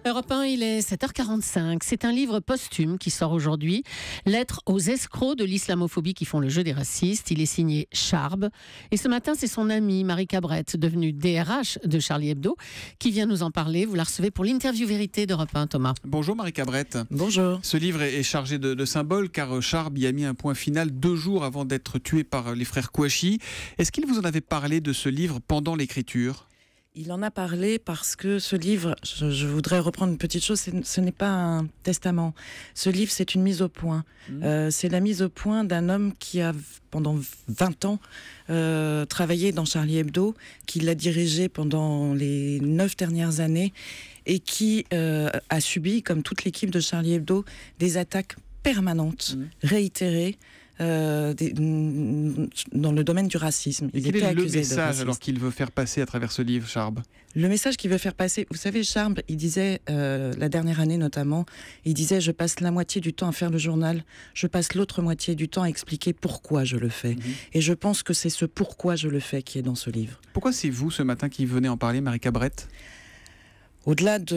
Europe 1, il est 7h45. C'est un livre posthume qui sort aujourd'hui. Lettres aux escrocs de l'islamophobie qui font le jeu des racistes. Il est signé Charb. Et ce matin, c'est son amie Marie Cabrette, devenue DRH de Charlie Hebdo, qui vient nous en parler. Vous la recevez pour l'interview vérité d'Europe 1, Thomas. Bonjour Marie Cabrette. Bonjour. Ce livre est chargé de symboles car Charb y a mis un point final 2 jours avant d'être tué par les frères Kouachi. Est-ce qu'il vous en avait parlé de ce livre pendant l'écriture ? Il en a parlé parce que ce livre, je voudrais reprendre une petite chose, ce n'est pas un testament. Ce livre, c'est une mise au point. C'est la mise au point d'un homme qui a, pendant 20 ans, travaillé dans Charlie Hebdo, qui l'a dirigé pendant les 9 dernières années et qui a subi, comme toute l'équipe de Charlie Hebdo, des attaques permanentes, réitérées, dans le domaine du racisme. Et quel est le message alors qu'il veut faire passer à travers ce livre, Charb ? Le message qu'il veut faire passer, vous savez, Charb, il disait, la dernière année notamment, il disait « Je passe la moitié du temps à faire le journal, je passe l'autre moitié du temps à expliquer pourquoi je le fais. » Et je pense que c'est ce « pourquoi je le fais » qui est dans ce livre. Pourquoi c'est vous, ce matin, qui venez en parler, Marie Cabrette ? Au-delà du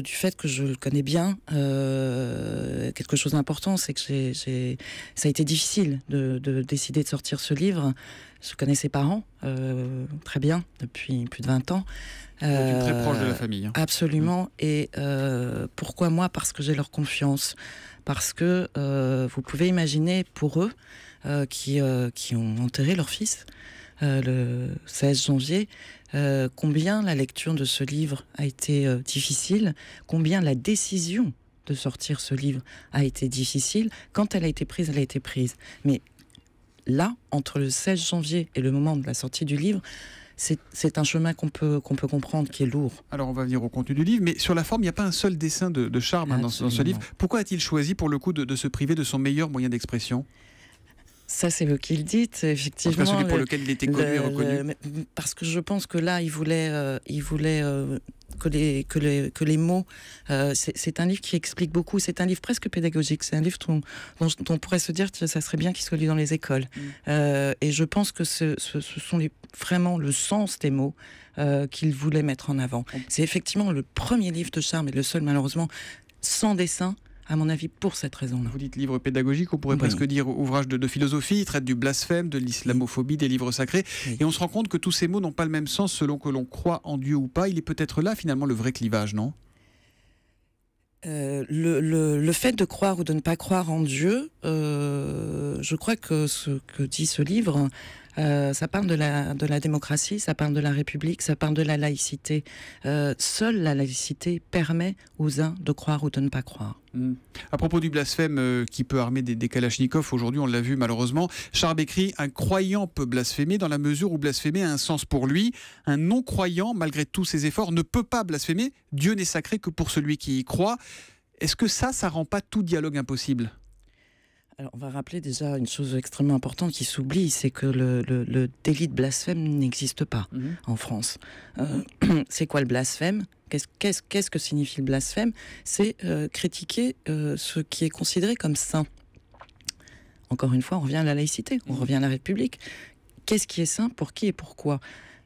fait que je le connais bien, quelque chose d'important, c'est que ça a été difficile de décider de sortir ce livre. Je connais ses parents très bien depuis plus de 20 ans. Très proche de la famille. Absolument. Et pourquoi moi ? Parce que j'ai leur confiance. Parce que vous pouvez imaginer pour eux qui ont enterré leur fils le 16 janvier, combien la lecture de ce livre a été difficile, combien la décision de sortir ce livre a été difficile. Quand elle a été prise, elle a été prise. Mais là, entre le 16 janvier et le moment de la sortie du livre, c'est un chemin qu'on peut comprendre, qui est lourd. Alors on va venir au contenu du livre, mais sur la forme, il n'y a pas un seul dessin de Charb dans ce livre. Pourquoi a-t-il choisi pour le coup de se priver de son meilleur moyen d'expression ? Ça, c'est vous qui le dites, effectivement. En tout cas, celui pour lequel il était connu et reconnu. Parce que je pense que là, il voulait que les mots... c'est un livre qui explique beaucoup, c'est un livre presque pédagogique, c'est un livre dont on pourrait se dire que ça serait bien qu'il soit lu dans les écoles. Et je pense que ce sont vraiment le sens des mots qu'il voulait mettre en avant. C'est effectivement le premier livre de Charb, et le seul, malheureusement, sans dessin, à mon avis, pour cette raison-là. Vous dites livre pédagogique, on pourrait presque dire ouvrage de philosophie, il traite du blasphème, de l'islamophobie, des livres sacrés. Et on se rend compte que tous ces mots n'ont pas le même sens selon que l'on croit en Dieu ou pas. Il est peut-être là, finalement, le vrai clivage, non ? Le fait de croire ou de ne pas croire en Dieu, je crois que ce que dit ce livre, ça parle de la démocratie, ça parle de la République, ça parle de la laïcité. Seule la laïcité permet aux uns de croire ou de ne pas croire. À propos du blasphème qui peut armer des kalachnikovs, aujourd'hui on l'a vu malheureusement, Charb écrit « Un croyant peut blasphémer dans la mesure où blasphémer a un sens pour lui. Un non-croyant, malgré tous ses efforts, ne peut pas blasphémer. Dieu n'est sacré que pour celui qui y croit. » Est-ce que ça rend pas tout dialogue impossible ? Alors, on va rappeler déjà une chose extrêmement importante qui s'oublie, c'est que le délit de blasphème n'existe pas en France. C'est quoi le blasphème ? Qu'est-ce que signifie le blasphème ? C'est critiquer ce qui est considéré comme saint. Encore une fois, on revient à la laïcité, on revient à la République. Qu'est-ce qui est saint, pour qui et pourquoi ?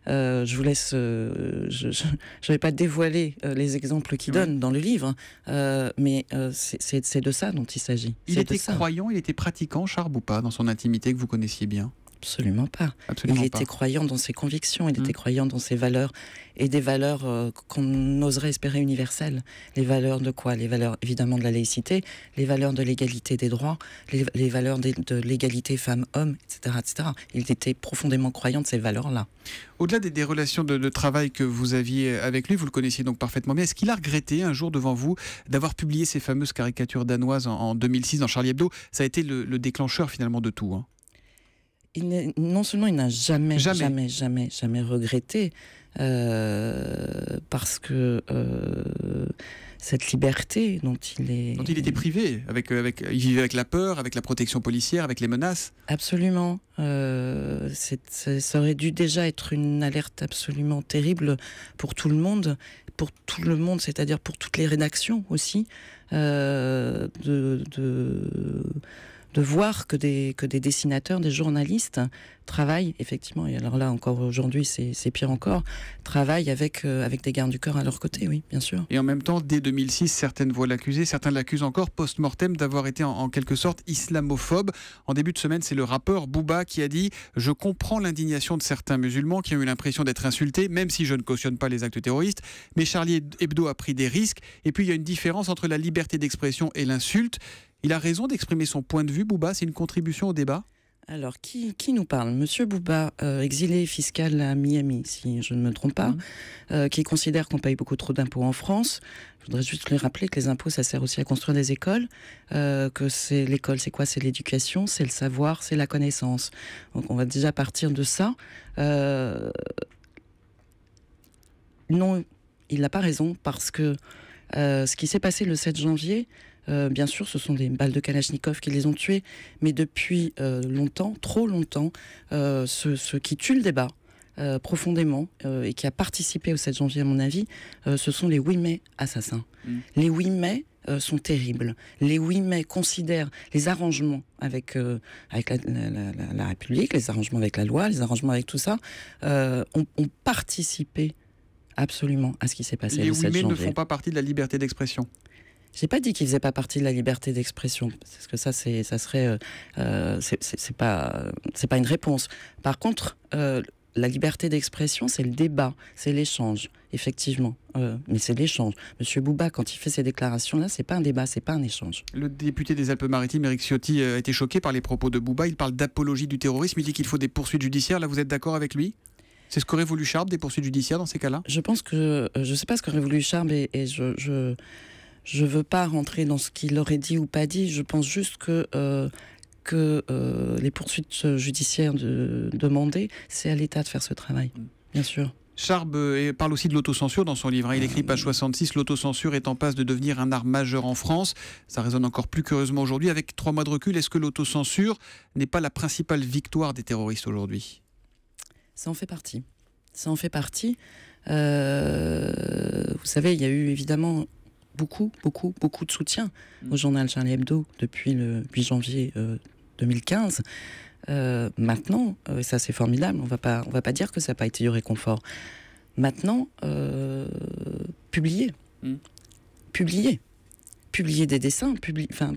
Je vous laisse, je vais pas dévoiler les exemples qu'il donne dans le livre, mais c'est de ça dont il s'agit. Il était croyant, il était pratiquant, Charb, ou pas, dans son intimité que vous connaissiez bien ? Absolument pas. Il était croyant dans ses convictions, il était croyant dans ses valeurs, et des valeurs qu'on oserait espérer universelles. Les valeurs de quoi ? Les valeurs évidemment de la laïcité, les valeurs de l'égalité des droits, les valeurs de l'égalité femmes-hommes, etc., etc. Il était profondément croyant de ces valeurs-là. Au-delà des relations de travail que vous aviez avec lui, vous le connaissiez donc parfaitement bien, est-ce qu'il a regretté un jour devant vous d'avoir publié ces fameuses caricatures danoises en 2006 dans Charlie Hebdo ? Ça a été le déclencheur finalement de tout, non seulement il n'a jamais regretté, parce que cette liberté dont il était privé, il vivait avec la peur, avec la protection policière, avec les menaces. Absolument. Ça aurait dû déjà être une alerte absolument terrible pour tout le monde, c'est-à-dire pour toutes les rédactions aussi, de voir que des dessinateurs, des journalistes travaillent effectivement, et alors là encore aujourd'hui c'est pire encore, travaillent avec des gardes du corps à leur côté, oui, bien sûr. Et en même temps, dès 2006, certaines voient l'accuser, certains l'accusent encore post-mortem d'avoir été en quelque sorte islamophobe. En début de semaine, c'est le rappeur Booba qui a dit « Je comprends l'indignation de certains musulmans qui ont eu l'impression d'être insultés, même si je ne cautionne pas les actes terroristes, mais Charlie Hebdo a pris des risques. Et puis il y a une différence entre la liberté d'expression et l'insulte. » Il a raison d'exprimer son point de vue, Booba, c'est une contribution au débat? Alors, qui nous parle? Monsieur Booba, exilé fiscal à Miami, si je ne me trompe pas, qui considère qu'on paye beaucoup trop d'impôts en France. Je voudrais juste lui rappeler que les impôts, ça sert aussi à construire des écoles, que c'est l'école, c'est quoi? C'est l'éducation, c'est le savoir, c'est la connaissance. Donc, on va déjà partir de ça. Non, il n'a pas raison, parce que ce qui s'est passé le 7 janvier... bien sûr, ce sont des balles de Kalachnikov qui les ont tués, mais depuis longtemps, trop longtemps, ce qui tue le débat profondément et qui a participé au 7 janvier, à mon avis, ce sont les 8 mai assassins. Les 8 mai sont terribles. Les 8 mai considèrent les arrangements avec la République, les arrangements avec la loi, les arrangements avec tout ça, ont participé absolument à ce qui s'est passé le 7 janvier. Les 8 mai ne font pas partie de la liberté d'expression. J'ai pas dit qu'ils faisaient pas partie de la liberté d'expression, parce que ça serait c'est pas une réponse. Par contre, la liberté d'expression, c'est le débat, c'est l'échange, effectivement. Mais c'est l'échange. Monsieur Booba, quand il fait ces déclarations-là, c'est pas un débat, c'est pas un échange. Le député des Alpes-Maritimes, Éric Ciotti, a été choqué par les propos de Booba. Il parle d'apologie du terrorisme. Il dit qu'il faut des poursuites judiciaires. Là, vous êtes d'accord avec lui? C'est ce qu'aurait voulu Charb, des poursuites judiciaires dans ces cas-là? Je pense que je sais pas ce qu'aurait voulu Charb et je veux pas rentrer dans ce qu'il aurait dit ou pas dit. Je pense juste que les poursuites judiciaires demandées, c'est à l'État de faire ce travail, bien sûr. Charb parle aussi de l'autocensure dans son livre. Il écrit, page 66, « L'autocensure est en passe de devenir un art majeur en France ». Ça résonne encore plus curieusement aujourd'hui. Avec 3 mois de recul, est-ce que l'autocensure n'est pas la principale victoire des terroristes aujourd'hui? Ça en fait partie. Ça en fait partie. Vous savez, il y a eu évidemment... beaucoup de soutien au journal Charlie Hebdo depuis le 8 janvier 2015. Maintenant, ça c'est formidable, on va pas dire que ça n'a pas été du réconfort. Maintenant, publier des dessins,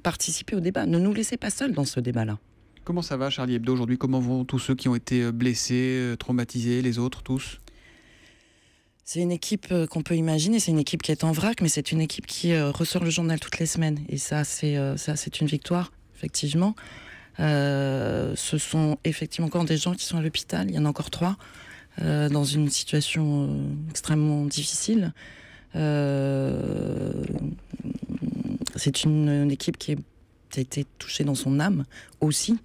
participer au débat. Ne nous laissez pas seuls dans ce débat-là. Comment ça va Charlie Hebdo aujourd'hui? Comment vont tous ceux qui ont été blessés, traumatisés, les autres, tous? C'est une équipe qu'on peut imaginer, c'est une équipe qui est en vrac, mais c'est une équipe qui ressort le journal toutes les semaines. Et ça, c'est une victoire, effectivement. Ce sont effectivement encore des gens qui sont à l'hôpital, il y en a encore 3, dans une situation extrêmement difficile. C'est une équipe qui a été touchée dans son âme aussi,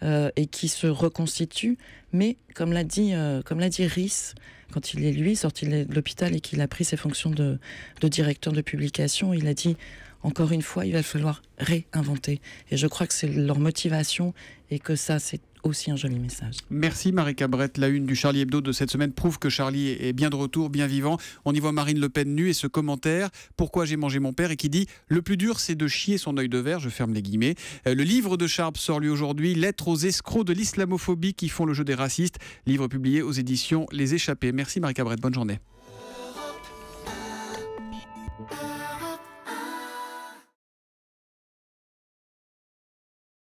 et qui se reconstitue. Mais comme l'a dit Rhys, quand il est lui sorti de l'hôpital et qu'il a pris ses fonctions de directeur de publication, il a dit encore une fois, il va falloir réinventer. Et je crois que c'est leur motivation et que ça, c'est aussi un joli message. Merci Marika Brett. La une du Charlie Hebdo de cette semaine prouve que Charlie est bien de retour, bien vivant. On y voit Marine Le Pen nue et ce commentaire « Pourquoi j'ai mangé mon père ?» et qui dit « Le plus dur, c'est de chier son œil de verre », je ferme les guillemets. Le livre de Charb sort lui aujourd'hui, « Lettres aux escrocs de l'islamophobie qui font le jeu des racistes », livre publié aux éditions Les Échappés. Merci Marika Brett, bonne journée.